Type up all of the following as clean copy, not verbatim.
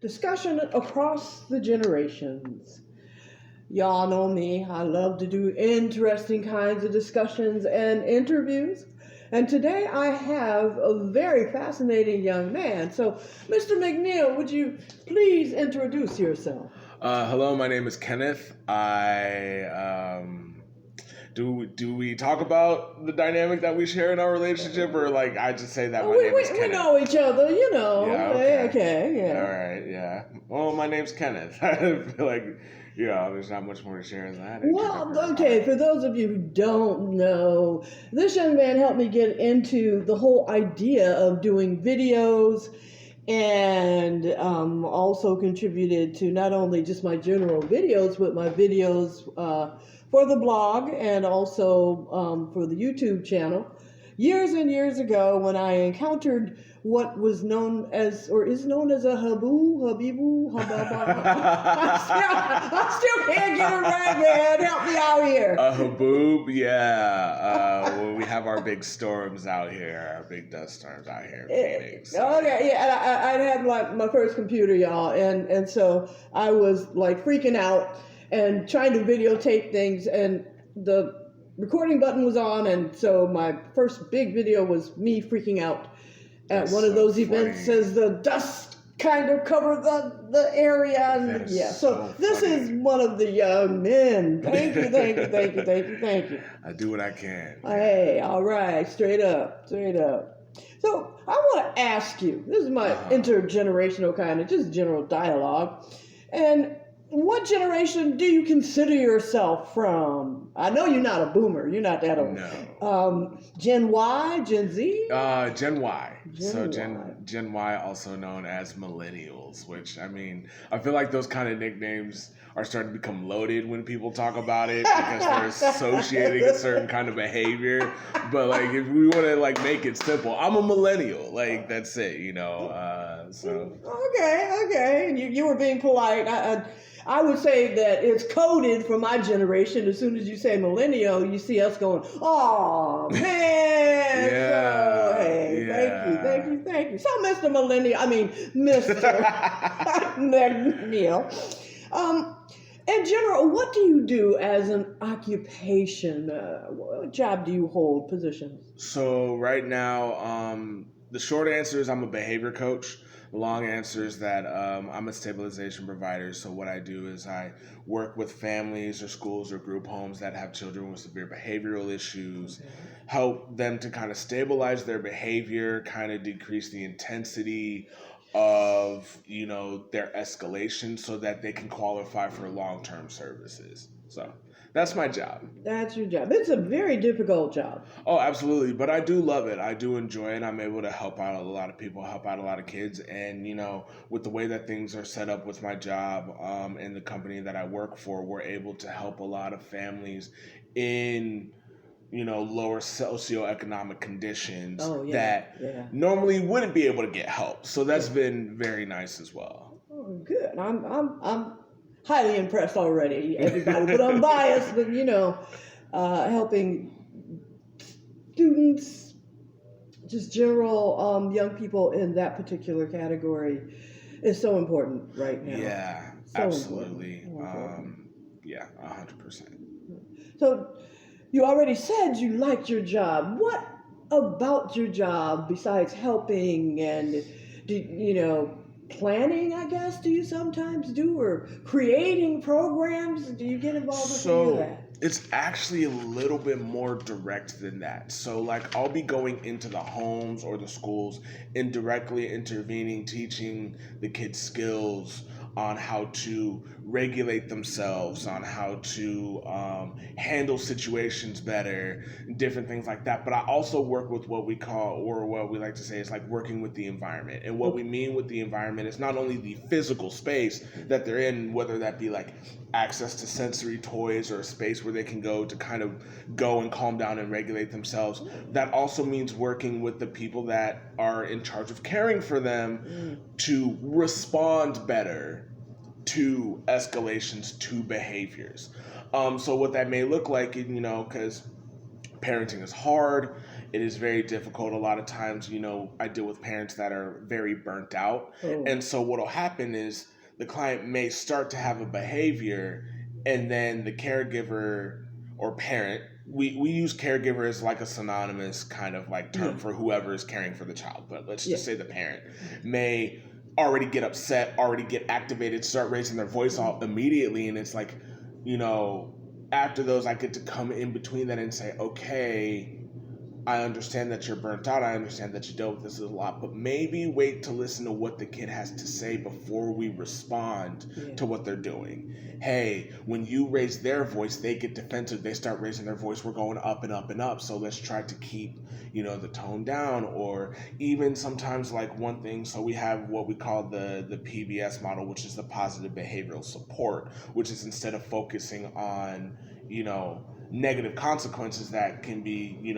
Discussion across the generations. Y'all know me. I love to do interesting kinds of discussions and interviews. And today I have a very fascinating young man. So, Mr. McNeil, would you please introduce yourself? Hello, my name is Kenneth. Do we talk about the dynamic that we share in our relationship, or like I just say that my name is Kenneth? We know each other, you know. Yeah, okay. Okay, yeah. All right, yeah. Well, my name's Kenneth. I feel like, there's not much more to share than that. Well, okay, for those of you who don't know, this young man helped me get into the whole idea of doing videos and also contributed to not only just my general videos, but my videos for the blog and also for the YouTube channel. Years and years ago, when I encountered what was known as, or is known as a habibu, hababa. I still can't get it right, man. Help me out here. A haboob, yeah. When we have our big storms out here, our big dust storms out here in Phoenix. Okay, yeah. I'd had like my first computer, y'all, and so I was like freaking out and trying to videotape things, and the recording button was on, and so my first big video was me freaking out at one of those events as the dust kind of covered the area, and so this is one of the young men. Thank you. I do what I can. Hey, all right, straight up. So I want to ask you, this is my intergenerational kind of just general dialogue, and what generation do you consider yourself from? I know you're not a boomer. You're not that old. No. Gen Y, Gen Z? Gen Y. Gen Y, also known as Millennials, which, I feel like those kind of nicknames are starting to become loaded when people talk about it because they're associating a certain kind of behavior. But, like, if we want to, like, make it simple, I'm a millennial. Like, that's it, so. Okay. You were being polite. I would say that it's coded for my generation. As soon as you say millennial, you see us going, oh, man. So, hey, thank you. So, Mr. Mr. McNeil. In general, what do you do as an occupation? What job do you hold, positions? So, right now, the short answer is I'm a behavior coach. The long answer is that I'm a stabilization provider. So what I do is I work with families or schools or group homes that have children with severe behavioral issues, help them to kind of stabilize their behavior, kind of decrease the intensity of, their escalation so that they can qualify for long-term services. So that's my job. That's your job. It's a very difficult job. Oh, absolutely. But I do love it. I do enjoy it. I'm able to help out a lot of people, help out a lot of kids. And, with the way that things are set up with my job and the company that I work for, we're able to help a lot of families in, lower socioeconomic conditions that normally wouldn't be able to get help. So that's been very nice as well. Oh, good. I'm highly impressed already, everybody, but I'm biased, but helping students, just general young people in that particular category is so important right now. Yeah, so absolutely. 100%. So you already said you liked your job. What about your job besides helping and, planning, I guess, do you sometimes do, or creating programs? Do you get involved with any of that? It's actually a little bit more direct than that. So, like, I'll be going into the homes or the schools and directly intervening, teaching the kids skills on how to regulate themselves, on how to handle situations better, different things like that. But I also work with what we call, or what we like to say is like working with the environment. And what we mean with the environment is not only the physical space that they're in, whether that be like access to sensory toys or a space where they can go to kind of go and calm down and regulate themselves. That also means working with the people that are in charge of caring for them to respond better to escalations, to behaviors. So what that may look like, because parenting is hard, it is very difficult. A lot of times, I deal with parents that are very burnt out. Oh. And so what'll happen is the client may start to have a behavior, and then the caregiver or parent, we use caregiver as like a synonymous kind of like term for whoever is caring for the child, but let's just say the parent may already get upset, already get activated, start raising their voice all immediately. And it's like, after those, I get to come in between that and say, okay, I understand that you're burnt out. I understand that you dealt with this a lot, but maybe wait to listen to what the kid has to say before we respond to what they're doing. Hey, when you raise their voice, they get defensive. They start raising their voice. We're going up and up and up. So let's try to keep, the tone down. Or even sometimes like one thing. So we have what we call the PBS model, which is the positive behavioral support, which is instead of focusing on, negative consequences that can be,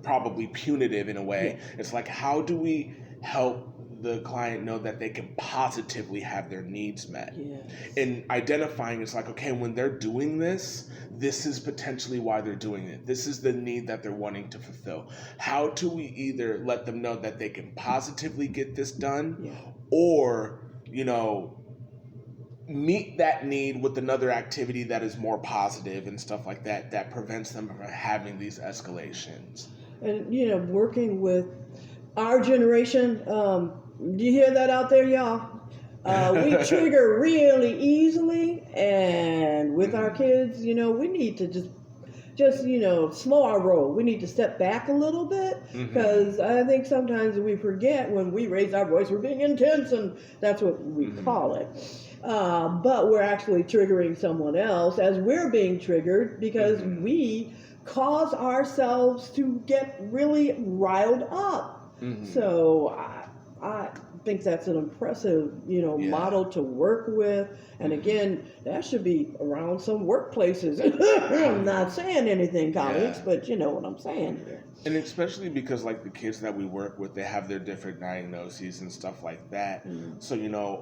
probably punitive in a way. It's like, how do we help the client know that they can positively have their needs met? And identifying, it's like, okay, when they're doing this, this is potentially why they're doing it. This is the need that they're wanting to fulfill. How do we either let them know that they can positively get this done, or, meet that need with another activity that is more positive and stuff like that, that prevents them from having these escalations? And, working with our generation, do you hear that out there, y'all? We trigger really easily, and with our kids, we need to just slow our roll. We need to step back a little bit, because I think sometimes we forget when we raise our voice, we're being intense, and that's what we call it. But we're actually triggering someone else as we're being triggered, because we cause ourselves to get really riled up. So I think that's an impressive, model to work with. And again, that should be around some workplaces. I'm not saying anything, colleagues, but you know what I'm saying here. And especially because like the kids that we work with, they have their different diagnoses and stuff like that. So,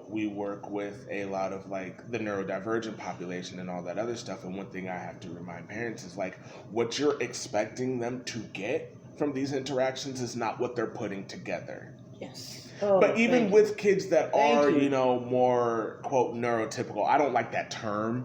we work with a lot of like the neurodivergent population and all that other stuff. And one thing I have to remind parents is like, what you're expecting them to get from these interactions is not what they're putting together. Yes. But even with kids that are, more, quote, neurotypical, I don't like that term.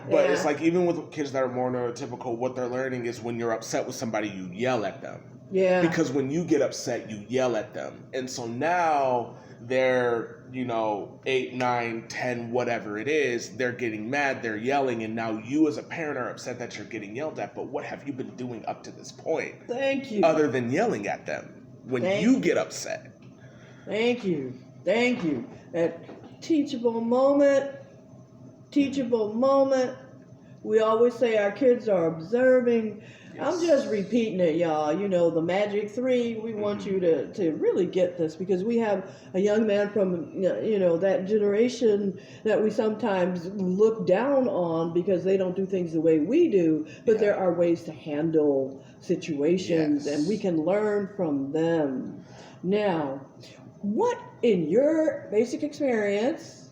But it's like, even with kids that are more neurotypical, what they're learning is when you're upset with somebody, you yell at them. Because when you get upset, you yell at them. And so now they're, 8, 9, 10, whatever it is, they're getting mad, they're yelling, and now you as a parent are upset that you're getting yelled at. But what have you been doing up to this point? Other than yelling at them when you get upset. Thank you. That teachable moment. We always say our kids are observing. I'm just repeating it, y'all. The magic 3, we want you to really get this, because we have a young man from, that generation that we sometimes look down on because they don't do things the way we do, but there are ways to handle situations, and we can learn from them. Now, what in your basic experience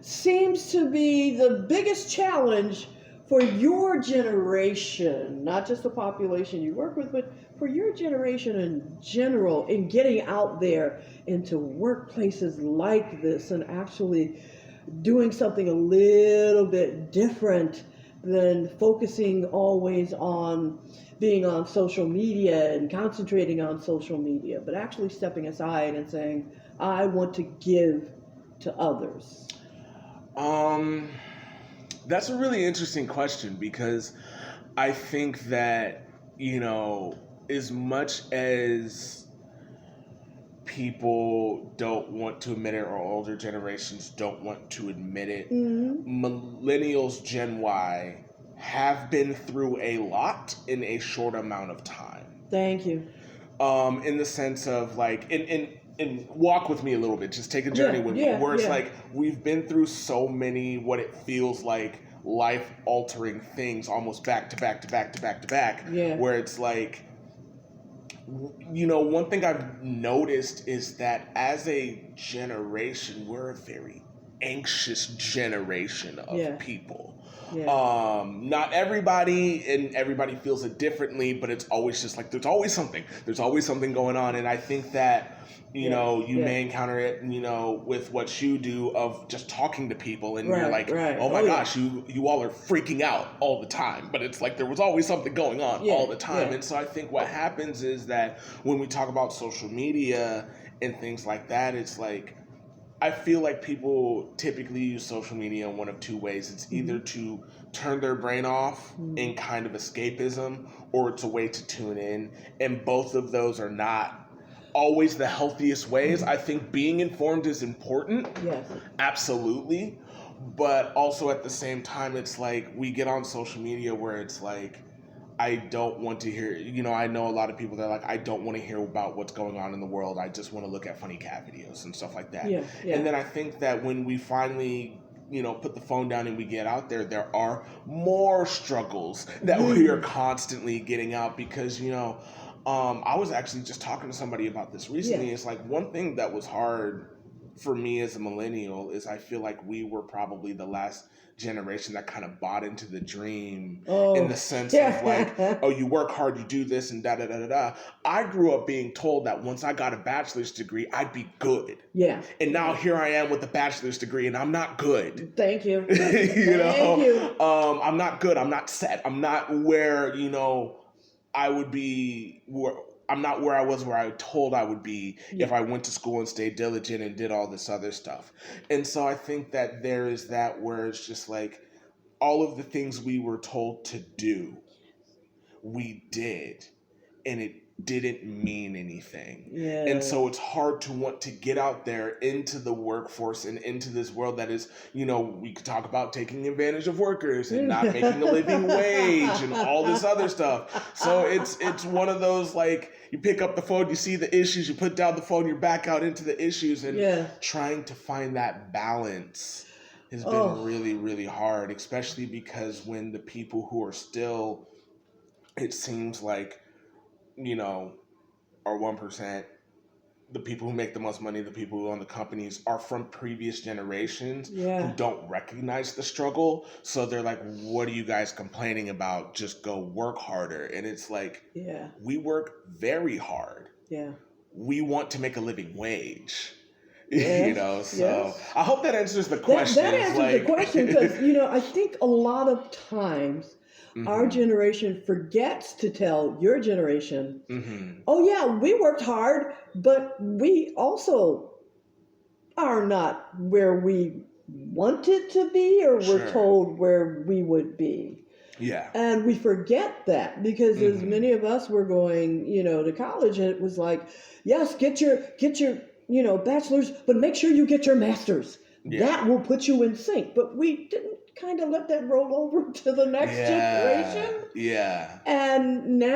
seems to be the biggest challenge for your generation, not just the population you work with, but for your generation in general, in getting out there into workplaces like this and actually doing something a little bit different than focusing always on being on social media and concentrating on social media, but actually stepping aside and saying, I want to give to others? That's a really interesting question, because I think that, as much as people don't want to admit it, or older generations don't want to admit it, millennials, Gen Y, have been through a lot in a short amount of time. Thank you. In the sense of like, and walk with me a little bit, just take a journey with me, where it's like, we've been through so many, what it feels like, life-altering things, almost back to back to back to back to back, where it's like, one thing I've noticed is that as a generation, we're a very anxious generation of Yeah. people. Yeah. Not everybody, and everybody feels it differently, but it's always just like there's always something going on. And I think that you Yeah. know you Yeah. may encounter it, you know, with what you do of just talking to people, and you're Right. like, Right. oh my Oh yeah. gosh, you all are freaking out all the time, but it's like there was always something going on Yeah. all the time. Yeah. And so I think what happens is that when we talk about social media and things like that, it's like I feel like people typically use social media in one of two ways. It's either to turn their brain off in kind of escapism, or it's a way to tune in. And both of those are not always the healthiest ways. I think being informed is important, Yes. absolutely. But also at the same time, it's like we get on social media where it's like, I don't want to hear, you know, I know a lot of people that are like, I don't want to hear about what's going on in the world. I just want to look at funny cat videos and stuff like that. Yeah. Yeah. And then I think that when we finally, you know, put the phone down and we get out there, there are more struggles that we are constantly getting out because, you know, I was actually just talking to somebody about this recently. Yeah. It's like one thing that was hard for me as a millennial is I feel like we were probably the last generation that kind of bought into the dream in the sense of like, oh, you work hard, you do this and da da da da da. I grew up being told that once I got a bachelor's degree, I'd be good. Yeah. And now here I am with a bachelor's degree and I'm not good. Thank you. You know, Thank you. I'm not good. I'm not set. I'm not where, you know, I would be. I'm not where I was, where I told I would be if I went to school and stayed diligent and did all this other stuff. And so I think that there is that where it's just like all of the things we were told to do, we did, and it didn't mean anything. Yeah. And so it's hard to want to get out there into the workforce and into this world that is, you know, we could talk about taking advantage of workers and not making a living wage and all this other stuff. So it's one of those, like, you pick up the phone, you see the issues, you put down the phone, you're back out into the issues, and trying to find that balance has been really, really hard, especially because when the people who are still, it seems like, you know, are 1%, the people who make the most money, the people who own the companies, are from previous generations who don't recognize the struggle. So they're like, what are you guys complaining about? Just go work harder. And it's like, we work very hard. Yeah. We want to make a living wage. You know, so I hope that answers the question. That answers the question because, you know, I think a lot of times our generation forgets to tell your generation, oh yeah, we worked hard, but we also are not where we wanted to be or were told where we would be. Yeah. And we forget that because as many of us were going, you know, to college, and it was like, yes, get your, you know, bachelor's, but make sure you get your master's. Yeah. That will put you in sync. But we didn't kind of let that roll over to the next generation. Yeah. And now